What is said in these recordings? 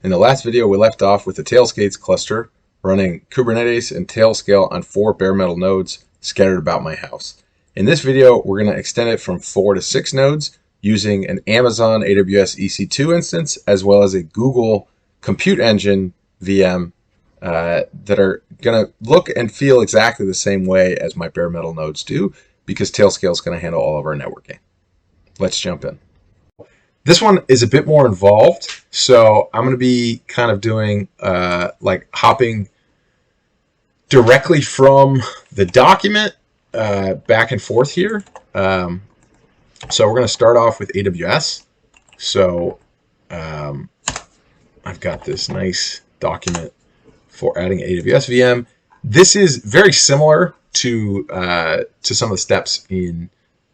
In the last video, we left off with the Tailscale cluster running Kubernetes and Tailscale on 4 bare metal nodes scattered about my house. In this video, we're going to extend it from 4 to 6 nodes using an Amazon AWS EC2 instance as well as a Google Compute Engine VM that are going to look and feel exactly the same way as my bare metal nodes do, because Tailscale is going to handle all of our networking. Let's jump in. This one is a bit more involved, so I'm going to be kind of doing like hopping directly from the document back and forth here. So we're going to start off with AWS. So I've got this nice document for adding AWS VM. This is very similar to some of the steps in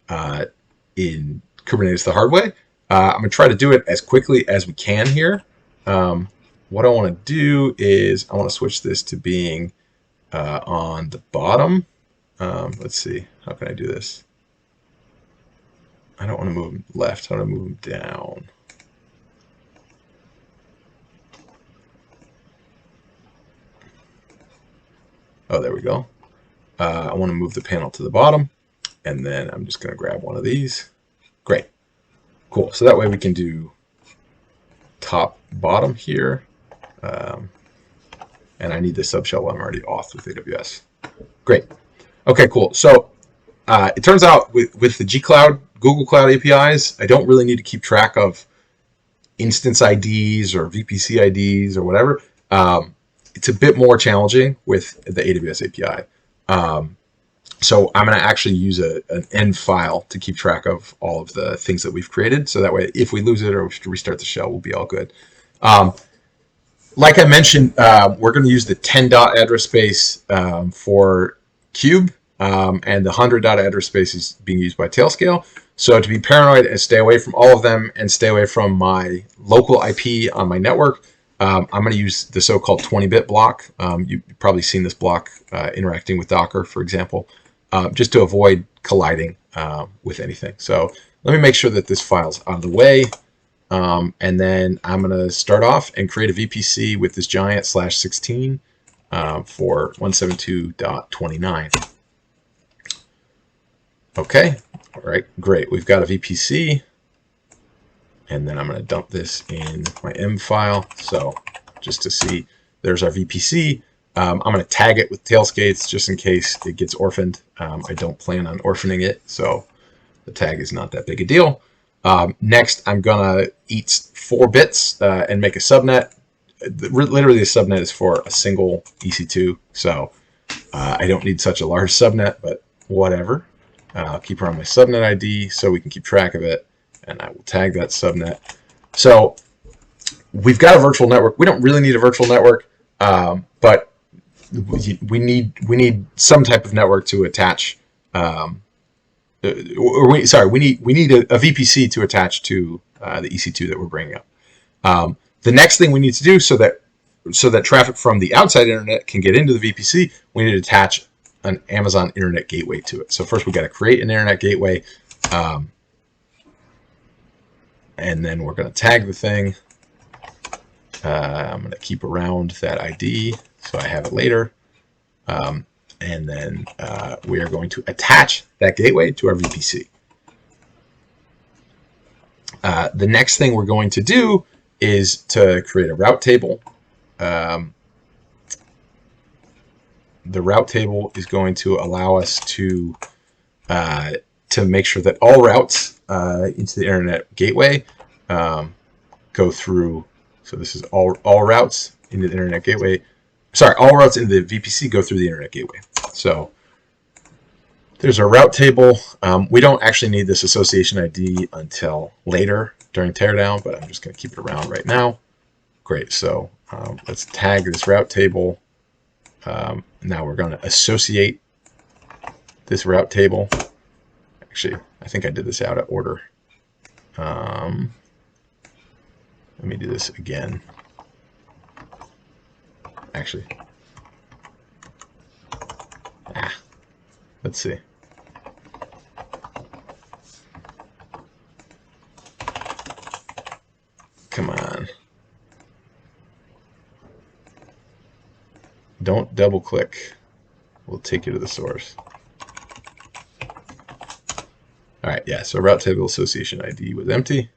Kubernetes the hard way. I'm going to try to do it as quickly as we can here. What I want to do is I want to switch this to being on the bottom. Let's see. How can I do this? I don't want to move them left. I want to move them down. Oh, there we go. I want to move the panel to the bottom, and then I'm just going to grab one of these. Great. Cool. So that way we can do top, bottom here. And I need the subshell while I'm already auth with AWS. Great. Okay, cool. So it turns out with the G-Cloud, Google Cloud APIs, I don't really need to keep track of instance IDs or VPC IDs or whatever. It's a bit more challenging with the AWS API. So I'm going to actually use an env file to keep track of all of the things that we've created. So that way, if we lose it or we restart the shell, we'll be all good. Like I mentioned, we're going to use the 10 dot address space for Cube, and the 100 dot address space is being used by Tailscale. So to be paranoid and stay away from all of them and stay away from my local IP on my network, I'm going to use the so-called 20-bit block. You've probably seen this block interacting with Docker, for example, just to avoid colliding with anything. So let me make sure that this file's out of the way. And then I'm going to start off and create a VPC with this giant /16 for 172.29. Okay, all right, great. We've got a VPC. And then I'm going to dump this in my M file. So just to see, there's our VPC. I'm going to tag it with tailsk8s just in case it gets orphaned. I don't plan on orphaning it, so the tag is not that big a deal. Next, I'm going to eat 4 bits and make a subnet. Literally, the subnet is for a single EC2, so I don't need such a large subnet, but whatever. I'll keep her on my subnet ID so we can keep track of it, and I will tag that subnet. So we've got a virtual network. We don't really need a virtual network, but we need some type of network to attach. We need a VPC to attach to the EC2 that we're bringing up. The next thing we need to do so that traffic from the outside internet can get into the VPC, we need to attach an Amazon Internet Gateway to it. So first we got to create an Internet Gateway, and then we're going to tag the thing. I'm going to keep around that ID so I have it later. And then we are going to attach that gateway to our VPC. The next thing we're going to do is to create a route table. The route table is going to allow us to make sure that all routes into the internet gateway go through. So this is all routes into the internet gateway. Sorry, all routes into the VPC go through the internet gateway. So there's our route table. We don't actually need this association ID until later during teardown, but I'm just going to keep it around right now. Great. So let's tag this route table. Now we're going to associate this route table. Actually, I think I did this out of order. Let me do this again. Actually, let's see. Come on. don't double click. We'll take you to the source. All right, yeah, so route table association ID was empty.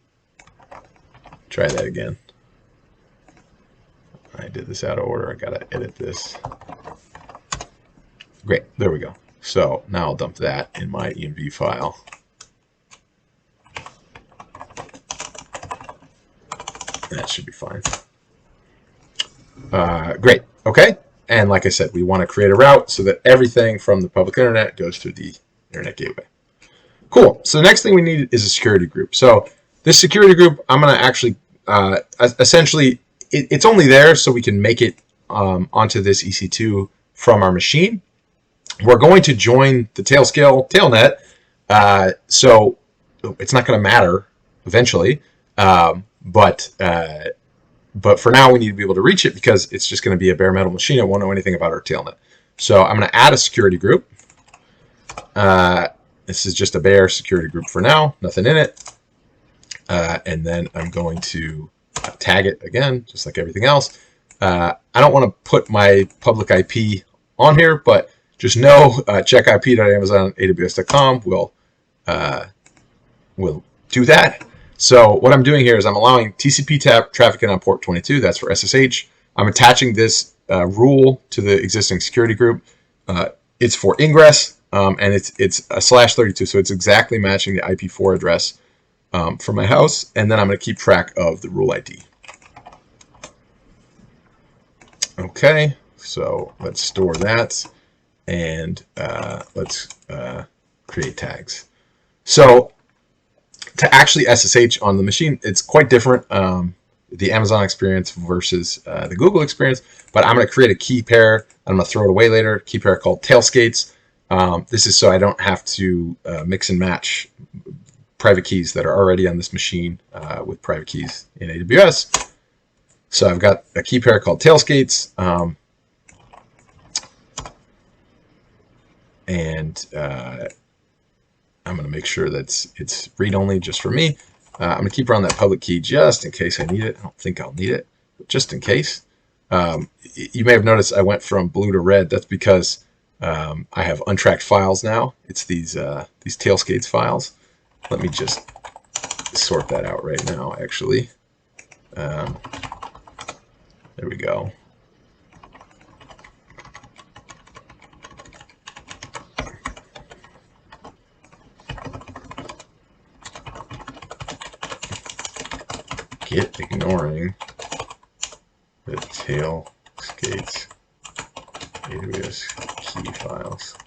Try that again. I did this out of order. I gotta edit this. Great, there we go. So now I'll dump that in my env file. That should be fine. Great, okay. And like I said, we want to create a route so that everything from the public internet goes through the internet gateway. Cool, so the next thing we need is a security group. So this security group, I'm gonna actually, essentially, it's only there so we can make it onto this EC2 from our machine. We're going to join the Tailscale tailnet, so it's not going to matter eventually, but for now we need to be able to reach it because it's just going to be a bare metal machine. It won't know anything about our tailnet. So I'm going to add a security group. This is just a bare security group for now, nothing in it. And then I'm going to tag it again, just like everything else. I don't want to put my public IP on here, but just know checkip.amazon.aws.com will do that. So what I'm doing here is I'm allowing TCP traffic in on port 22. That's for SSH. I'm attaching this rule to the existing security group. It's for ingress, and it's a /32, so it's exactly matching the IP4 address for my house. And then I'm going to keep track of the rule ID. Okay, so let's store that. And let's create tags. So to actually SSH on the machine, it's quite different, the Amazon experience versus the Google experience, but I'm going to create a key pair. I'm going to throw it away later, key pair called tailsk8s. This is so I don't have to mix and match private keys that are already on this machine with private keys in AWS. So I've got a key pair called tailsk8s. And I'm going to make sure that it's read-only just for me. I'm going to keep around that public key just in case I need it. I don't think I'll need it, but just in case. You may have noticed I went from blue to red. That's because I have untracked files now. It's these tailsk8s files. Let me just sort that out right now, actually. There we go. Git ignoring the tailsk8s AWS key files.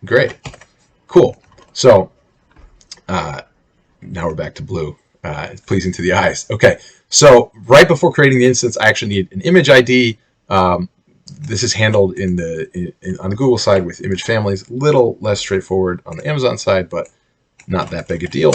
Great, cool. So now we're back to blue. It's pleasing to the eyes. Okay, so right before creating the instance, I actually need an image ID. This is handled on the Google side with image families. A little less straightforward on the Amazon side, but not that big a deal.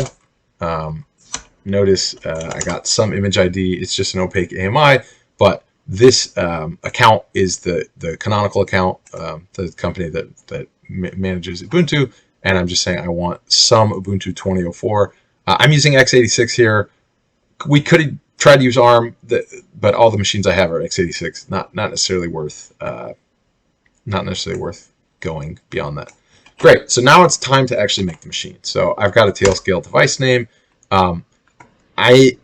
Notice I got some image ID. It's just an opaque AMI, but this account is the canonical account, the company that manages Ubuntu, and I'm just saying I want some Ubuntu 2004. I'm using x86 here. We could try to use ARM, but all the machines I have are x86. Not necessarily worth going beyond that. Great, so now it's time to actually make the machine. So I've got a Tailscale device name. I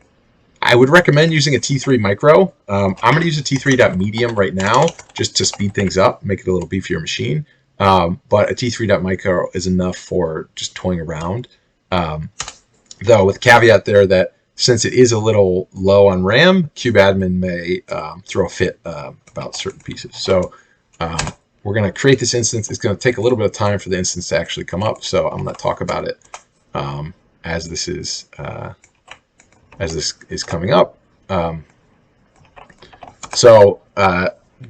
would recommend using a T3 micro. I'm going to use a T3.medium right now just to speed things up, make it a little beefier machine. But a T3.micro is enough for just toying around. Though with caveat there that since it is a little low on RAM, kubeadmin may throw a fit about certain pieces. So we're going to create this instance. It's going to take a little bit of time for the instance to actually come up. So I'm going to talk about it as this is coming up.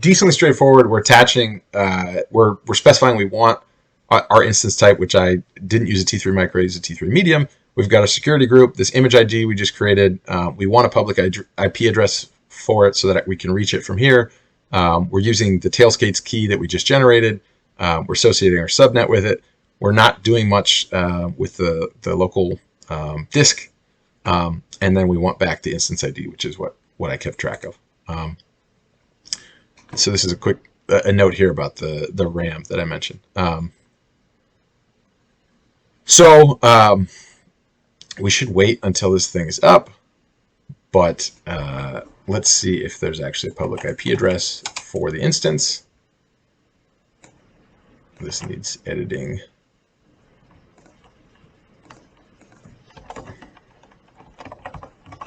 Decently straightforward. We're attaching. We're specifying we want our instance type, which I didn't use a T3 micro, I used a T3 medium. We've got a security group. This image ID we just created. We want a public IP address for it so that we can reach it from here. We're using the tailsk8s key that we just generated. We're associating our subnet with it. We're not doing much with the local disk. And then we want back the instance ID, which is what what I kept track of. So this is a quick a note here about the RAM that I mentioned. We should wait until this thing is up, but let's see if there's actually a public IP address for the instance. This needs editing.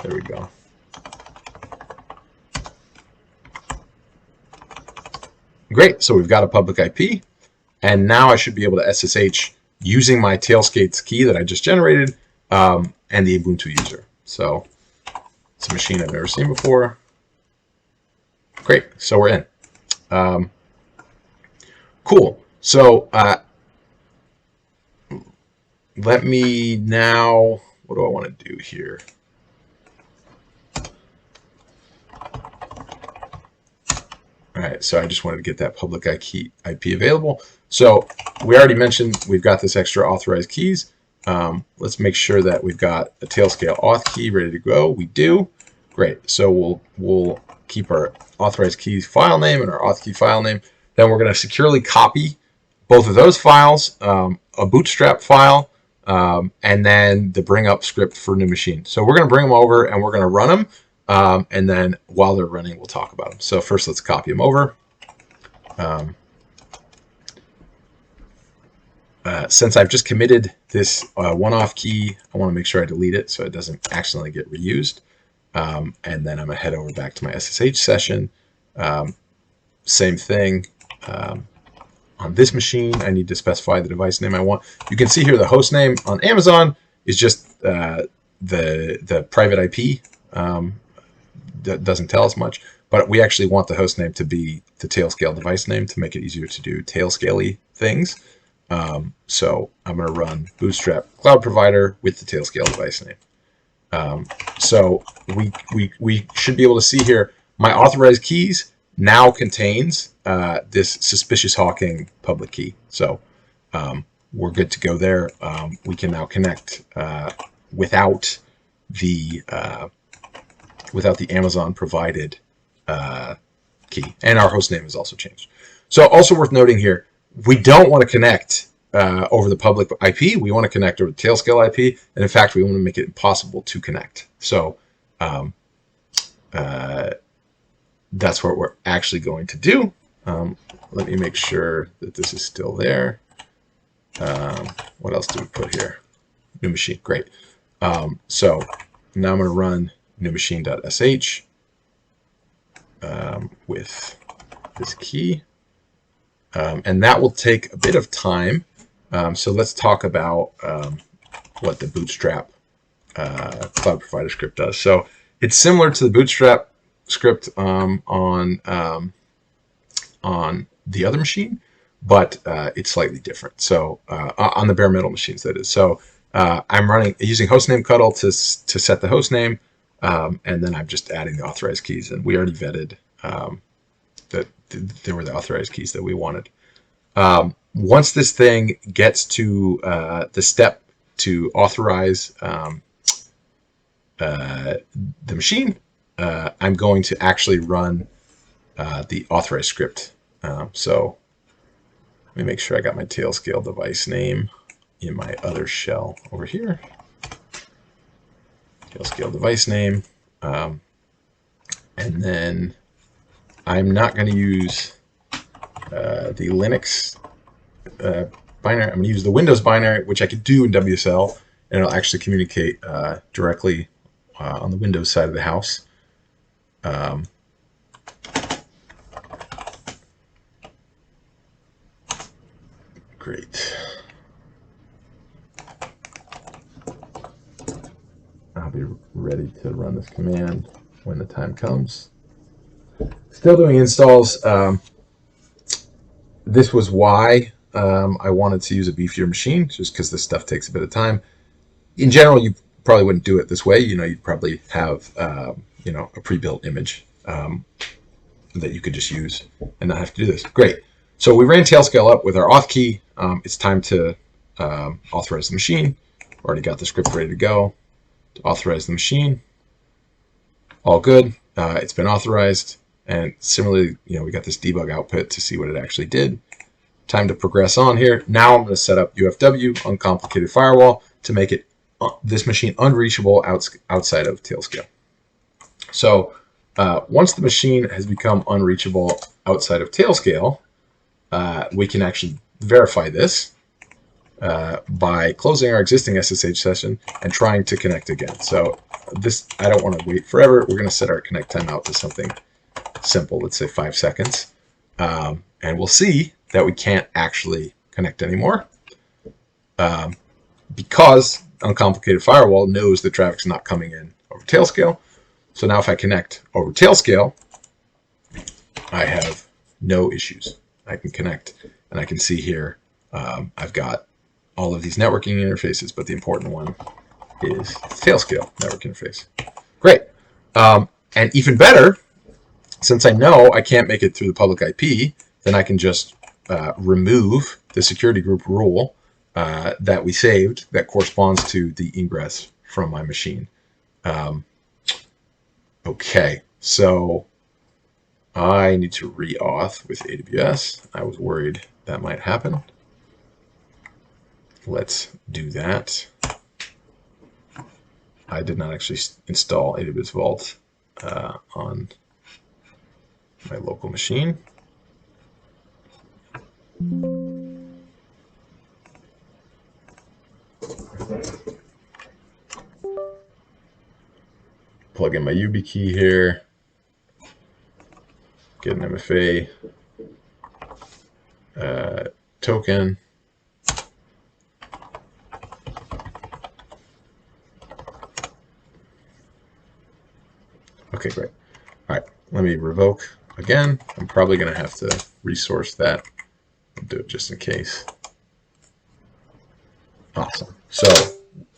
There we go. Great, so we've got a public IP, and now I should be able to SSH using my Tailscale8s key that I just generated, and the Ubuntu user. So it's a machine I've never seen before. Great, so we're in. Cool. So let me now, what do I want to do here? All right, so I just wanted to get that public IP available. So we already mentioned we've got this extra authorized keys. Let's make sure that we've got a Tailscale auth key ready to go. We do. Great. So we'll keep our authorized keys file name and our auth key file name. Then we're going to securely copy both of those files, a bootstrap file, and then the bring up script for new machine. So we're going to bring them over and we're going to run them. And then while they're running, we'll talk about them. So first, let's copy them over. Since I've just committed this one-off key, I want to make sure I delete it so it doesn't accidentally get reused. And then I'm going to head over back to my SSH session. Same thing. On this machine, I need to specify the device name I want. You can see here the host name on Amazon is just the private IP. That doesn't tell us much, but we actually want the host name to be the Tailscale device name to make it easier to do Tailscale-y things. So I'm going to run Bootstrap Cloud Provider with the Tailscale device name. So we should be able to see here my authorized keys now contains this suspicious hawking public key. So we're good to go there. We can now connect without the Amazon provided key, and our host name is also changed. So also worth noting here, we don't want to connect over the public IP. We want to connect over the Tailscale IP, and in fact, we want to make it impossible to connect. So that's what we're actually going to do. Let me make sure that this is still there. What else do we put here? New machine, great. So now I'm going to run new machine.sh with this key. And that will take a bit of time. So let's talk about what the Bootstrap Cloud Provider script does. So it's similar to the Bootstrap script on the other machine, but it's slightly different. So on the bare metal machines, that is. So I'm using hostname cuddle to set the host name, and then I'm just adding the authorized keys. And we already vetted that there were the authorized keys that we wanted. Once this thing gets to the step to authorize the machine, I'm going to actually run the authorized script. So let me make sure I got my Tailscale device name in my other shell over here. Tailscale device name. And then I'm not going to use the Linux binary. I'm going to use the Windows binary, which I could do in WSL, and it'll actually communicate directly on the Windows side of the house. Great. I'll be ready to run this command when the time comes. Still doing installs. This was why I wanted to use a beefier machine, just because this stuff takes a bit of time. In general, you probably wouldn't do it this way. You'd probably have a pre-built image that you could just use and not have to do this. Great. So we ran Tailscale up with our auth key. It's time to authorize the machine. Already got the script ready to go to authorize the machine. All good. It's been authorized. And similarly, we got this debug output to see what it actually did. Time to progress on here. Now I'm going to set up UFW, uncomplicated firewall, to make it this machine unreachable outside of Tailscale. So once the machine has become unreachable outside of Tailscale, we can actually verify this by closing our existing SSH session and trying to connect again. So this, I don't want to wait forever. We're going to set our connect timeout to something simple. Let's say 5 seconds. And we'll see that we can't actually connect anymore because uncomplicated firewall knows the traffic's not coming in over Tailscale. So now if I connect over Tailscale, I have no issues. I can connect, and I can see here I've got all of these networking interfaces, but the important one is Tailscale network interface. Great. And even better, since I know I can't make it through the public IP, then I can just remove the security group rule that we saved that corresponds to the ingress from my machine. Okay, so I need to re-auth with AWS. I was worried that might happen. Let's do that. I did not actually install AWS Vault on my local machine. Plug in my YubiKey here. Get an MFA token. Okay, great. All right, let me revoke again. I'm probably going to have to resource that. I'll do it just in case. Awesome. So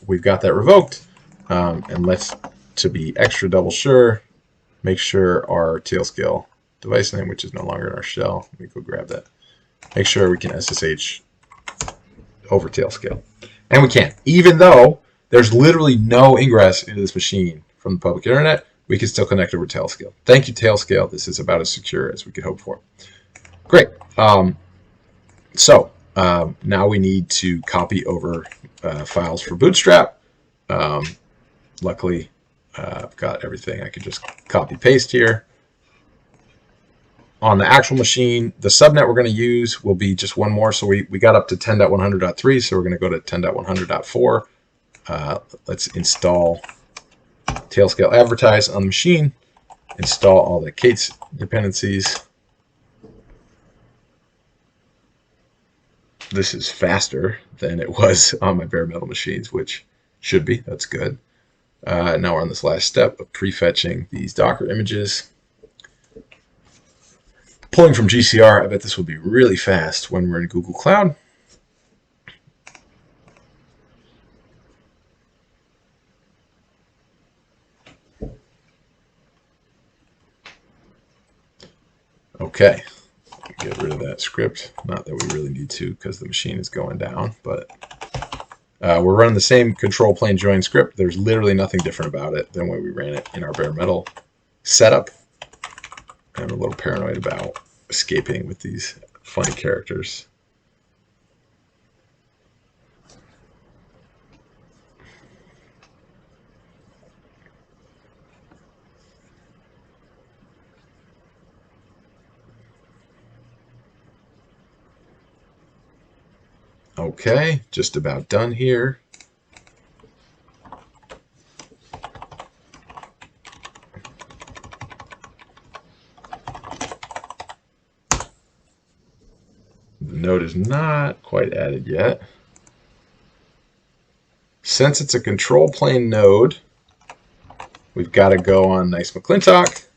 we've got that revoked. And let's, to be extra double sure, make sure our Tailscale device name, which is no longer in our shell, let me go grab that. Make sure we can SSH over Tailscale. And we can. Even though there's literally no ingress into this machine from the public internet, we can still connect over Tailscale. Thank you, Tailscale. This is about as secure as we could hope for. Great. So now we need to copy over files for Bootstrap. Luckily, I've got everything. I could just copy paste here. On the actual machine, the subnet we're going to use will be just one more. So we got up to 10.100.3, so we're going to go to 10.100.4. Let's install Tailscale advertise on the machine, install all the k8s dependencies. This is faster than it was on my bare metal machines, which should be. That's good. Now we're on this last step of prefetching these Docker images. Pulling from GCR, I bet this will be really fast when we're in Google Cloud. Okay, get rid of that script. Not that we really need to because the machine is going down, but we're running the same control plane join script. There's literally nothing different about it than when we ran it in our bare metal setup. I'm a little paranoid about escaping with these funny characters. Okay, just about done here. The node is not quite added yet. Since it's a control plane node, we've got to go on Nice McClintock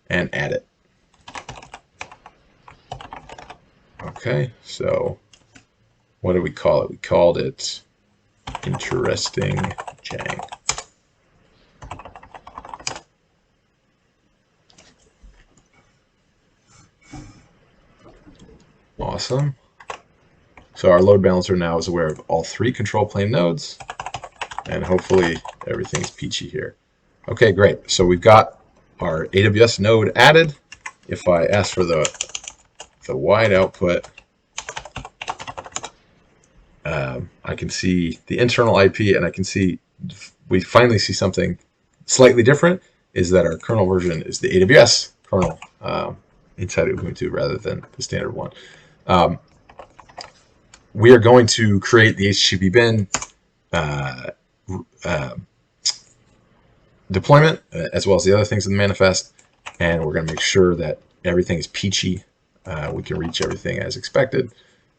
and add it. Okay, so what did we call it? We called it Interesting Jang. Awesome. So our load balancer now is aware of all 3 control plane nodes, and hopefully everything's peachy here. Okay, great. So we've got our AWS node added. If I ask for the wide output, I can see the internal IP, and I can see we finally see something slightly different, is that our kernel version is the AWS kernel inside of Ubuntu rather than the standard one. We are going to create the HTTP bin deployment, as well as the other things in the manifest, and we're going to make sure that everything is peachy. We can reach everything as expected.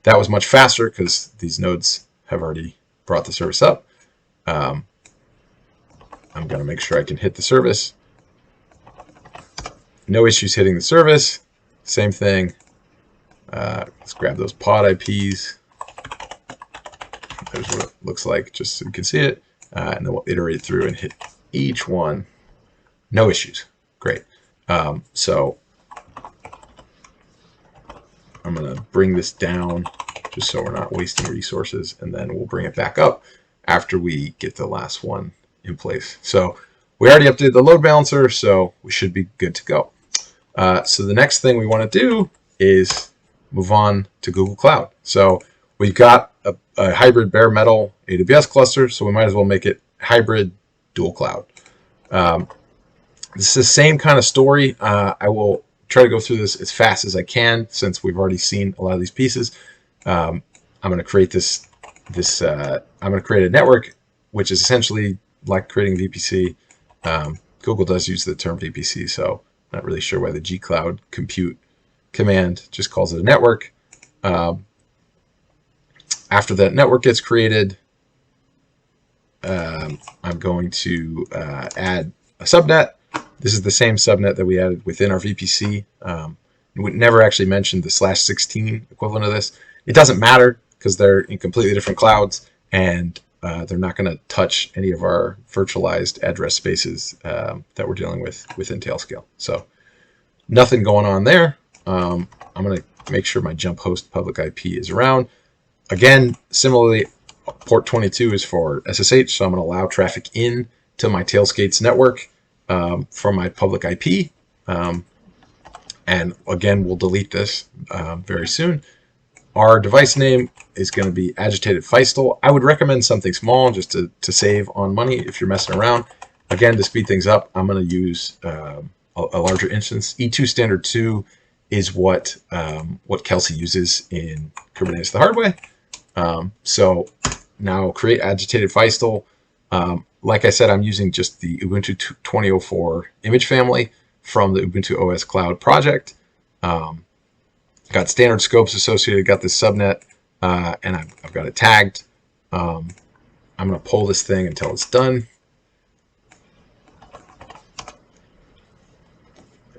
That was much faster because these nodes have already brought the service up. I'm going to make sure I can hit the service. No issues hitting the service. Same thing. Let's grab those pod IPs. There's what it looks like, just so you can see it. And then we'll iterate through and hit each one. No issues. Great. So I'm going to bring this down just so we're not wasting resources, and then we'll bring it back up after we get the last one in place. So we already updated the load balancer, so we should be good to go. So the next thing we want to do is move on to Google Cloud. So we've got a hybrid bare metal AWS cluster, so we might as well make it hybrid dual cloud. This is the same kind of story. I will try to go through this as fast as I can since we've already seen a lot of these pieces. I'm going to create I'm going to create a network, which is essentially like creating VPC. Google does use the term VPC, so I'm not really sure why the gcloud compute command just calls it a network. After that network gets created, I'm going to add a subnet. This is the same subnet that we added within our VPC. We never actually mentioned the /16 equivalent of this. It doesn't matter because they're in completely different clouds, and they're not going to touch any of our virtualized address spaces that we're dealing with within Tailscale. So nothing going on there. I'm going to make sure my jump host public IP is around. Again, similarly, port 22 is for SSH, so I'm going to allow traffic in to my tailsk8s network from my public IP. And again, we'll delete this very soon. Our device name is going to be agitated Feistel. I would recommend something small just to save on money if you're messing around. Again, to speed things up, I'm going to use a larger instance. E2 standard 2 is what Kelsey uses in Kubernetes the hard way. So now create agitated Feistel. Like I said, I'm using just the Ubuntu 2004 image family from the Ubuntu OS Cloud project. Got standard scopes associated, got this subnet, and I've got it tagged. I'm going to pull this thing until it's done.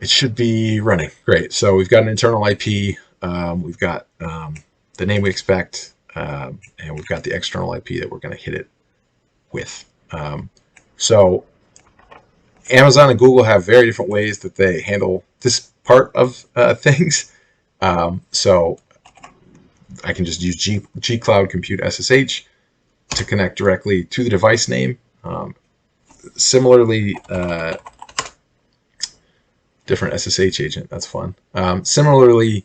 It should be running. Great. So we've got an internal IP. We've got the name we expect, and we've got the external IP that we're going to hit it with. So Amazon and Google have very different ways that they handle this part of things. So I can just use gcloud compute SSH to connect directly to the device name. Similarly, different SSH agent. That's fun. Similarly,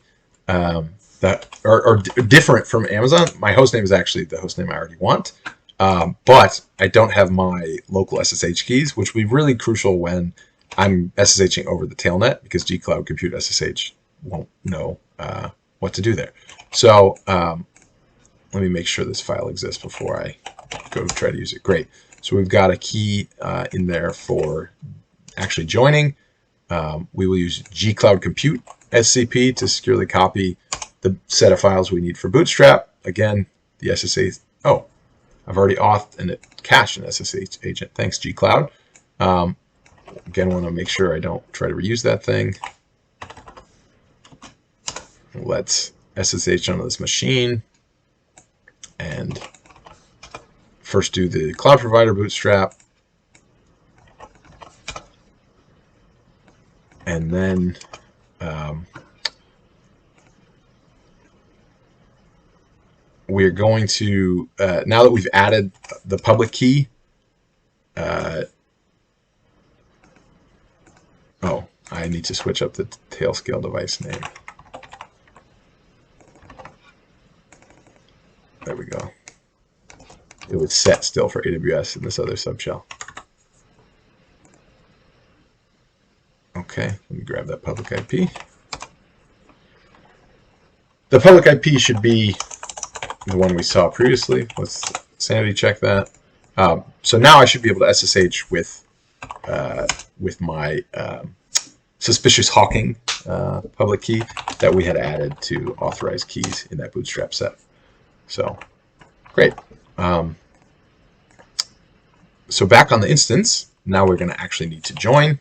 different from Amazon. My host name is actually the host name I already want. But I don't have my local SSH keys, which will be really crucial when I'm SSHing over the tailnet, because gcloud compute SSH won't know what to do there. So let me make sure this file exists before I go to try to use it. Great. So we've got a key in there for actually joining. We will use gcloud compute SCP to securely copy the set of files we need for Bootstrap. Again, the SSH. Oh, I've already authed and it cached an SSH agent. Thanks, gcloud. Again, want to make sure I don't try to reuse that thing. Let's SSH onto this machine and first do the cloud provider Bootstrap, and then we're going to, now that we've added the public key, I need to switch up the Tailscale device name. There we go. It was set still for AWS in this other subshell. Okay, let me grab that public IP. The public IP should be the one we saw previously. Let's sanity check that. So now I should be able to SSH with my suspicious hawking public key that we had added to authorized keys in that bootstrap set. So great. So back on the instance, now we're going to actually need to join.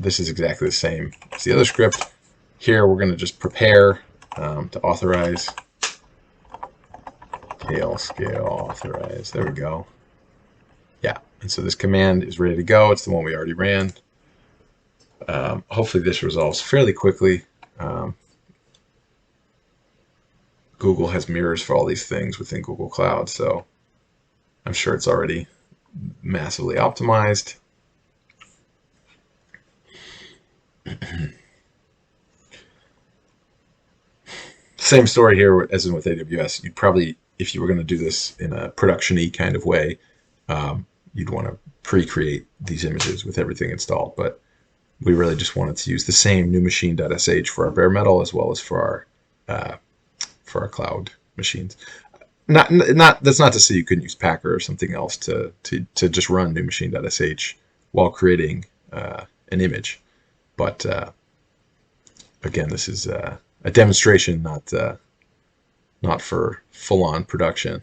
This is exactly the same as the other script. Here we're going to just prepare to authorize. Tailscale authorize. There we go. Yeah, and so this command is ready to go. It's the one we already ran. Hopefully this resolves fairly quickly. Google has mirrors for all these things within Google Cloud, so I'm sure it's already massively optimized. Same story here as in with AWS. You'd probably, if you were going to do this in a production-y kind of way, you'd want to pre-create these images with everything installed. But we really just wanted to use the same new machine.sh for our bare metal as well as for our cloud machines. That's not to say you couldn't use Packer or something else to just run new machine.sh while creating an image. But again, this is a demonstration, not for full-on production.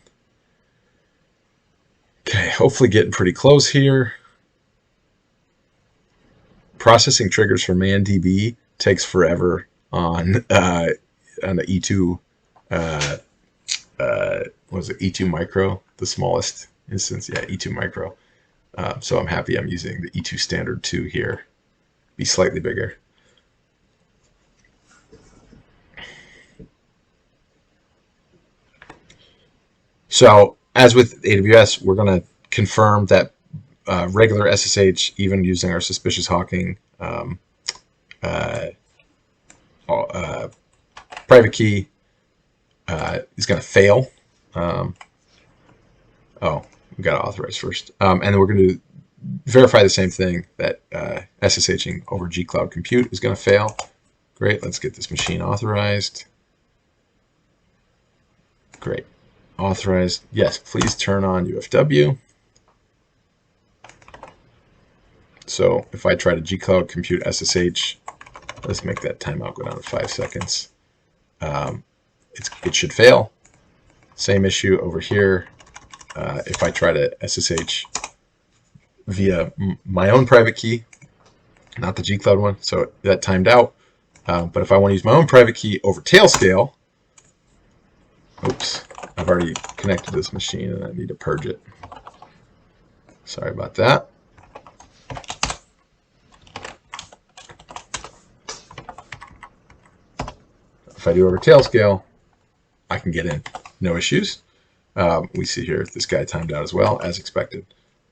Okay, hopefully getting pretty close here. Processing triggers for ManDB takes forever on the E2. What was it? E2 Micro, the smallest instance. Yeah, E2 Micro. So I'm happy I'm using the E2 Standard 2 here. Be slightly bigger. So as with AWS, we're going to confirm that regular SSH, even using our suspicious hawking private key, is going to fail. We got to authorize first. And then we're going to verify the same thing, that SSHing over G-Cloud Compute is going to fail. Great, let's get this machine authorized. Great. Authorized. Yes, please turn on UFW. So if I try to G-Cloud Compute SSH, let's make that timeout go down to 5 seconds. It should fail. Same issue over here. If I try to SSH via my own private key, not the G-Cloud one, so that timed out. But if I want to use my own private key over Tailscale, oops, I've already connected this machine and I need to purge it. Sorry about that. If I do over Tailscale, I can get in, no issues. We see here this guy timed out as well, as expected.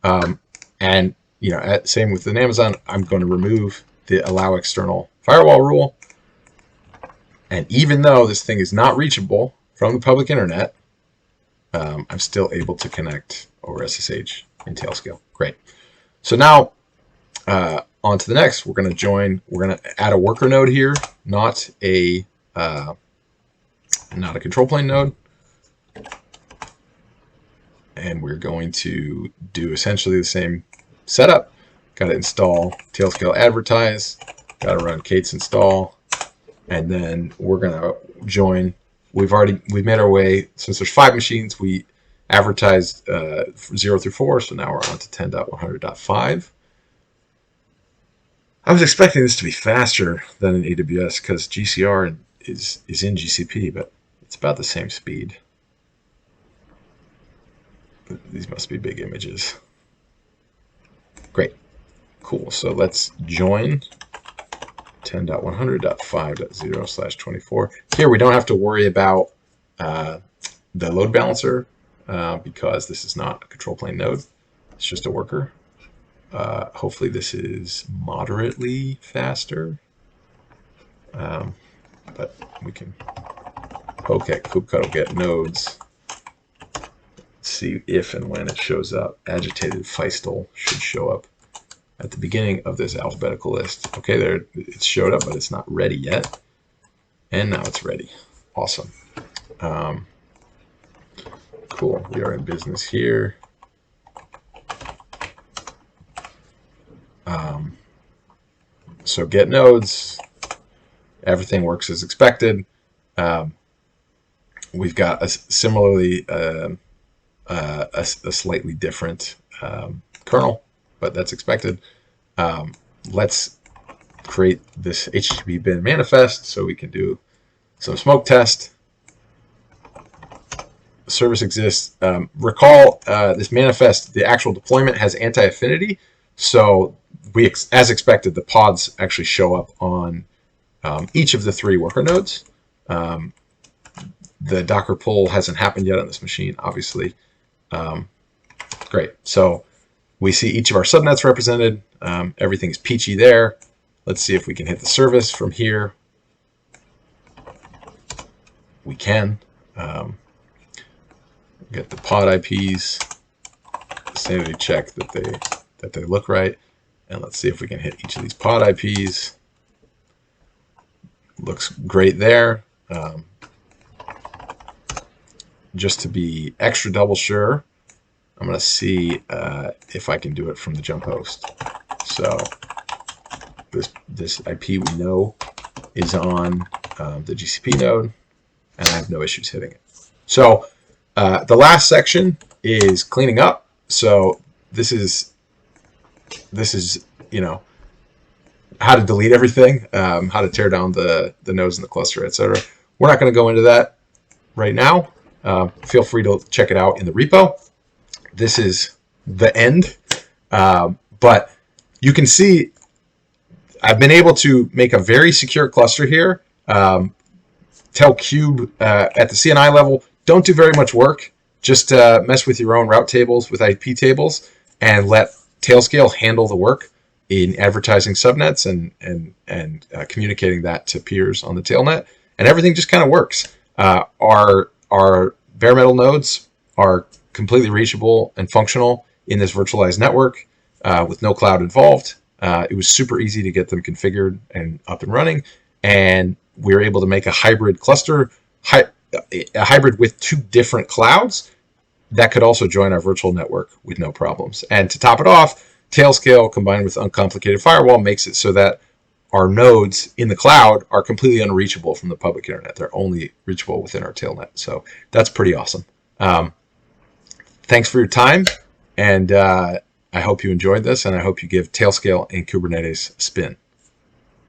And same with an Amazon, I'm going to remove the allow external firewall rule. And even though this thing is not reachable from the public internet, I'm still able to connect over SSH in Tailscale. Great. So now on to the next. We're going to join. We're going to add a worker node here, not a control plane node. And we're going to do essentially the same setup. Got to install Tailscale advertise. Got to run k8s install, and then we're going to join. We've made our way, since there's 5 machines, we advertised 0 through 4, so now we're on to 10.100.5. I was expecting this to be faster than in AWS because GCR is in GCP, but it's about the same speed. These must be big images. Great. Cool. So let's join 10.100.5.0/24. Here we don't have to worry about the load balancer because this is not a control plane node. It's just a worker. Hopefully this is moderately faster, but we can poke at kubectl get nodes, see if and when it shows up. Agitated Feistel should show up at the beginning of this alphabetical list. Okay, there it showed up, but it's not ready yet. And now it's ready. Awesome. Cool. We are in business here. So get nodes. Everything works as expected. We've got a similarly a slightly different kernel, but that's expected. Let's create this HTTP bin manifest so we can do some smoke test. Service exists. Recall this manifest, the actual deployment has anti-affinity, so as expected, the pods actually show up on each of the 3 worker nodes. The Docker pull hasn't happened yet on this machine, obviously. Great. So we see each of our subnets represented. Everything's peachy there. Let's see if we can hit the service from here. We can. Get the pod IPs, sanity check that they look right, and let's see if we can hit each of these pod IPs. Looks great there. Just to be extra double sure, I'm going to see if I can do it from the jump host. So this IP we know is on the GCP node, and I have no issues hitting it. So the last section is cleaning up. So this is how to delete everything, how to tear down the nodes in the cluster, etc. We're not going to go into that right now. Feel free to check it out in the repo. This is the end, but you can see I've been able to make a very secure cluster here. Tailcube at the CNI level, don't do very much work. Just mess with your own route tables with IP tables and let Tailscale handle the work in advertising subnets and communicating that to peers on the tailnet, and everything just kind of works. Our bare metal nodes are completely reachable and functional in this virtualized network with no cloud involved. It was super easy to get them configured and up and running, and we were able to make a hybrid cluster, a hybrid with 2 different clouds that could also join our virtual network with no problems. And to top it off, Tailscale combined with uncomplicated firewall makes it so that our nodes in the cloud are completely unreachable from the public internet. They're only reachable within our tailnet. So that's pretty awesome. Thanks for your time, and I hope you enjoyed this, and I hope you give Tailscale and Kubernetes a spin.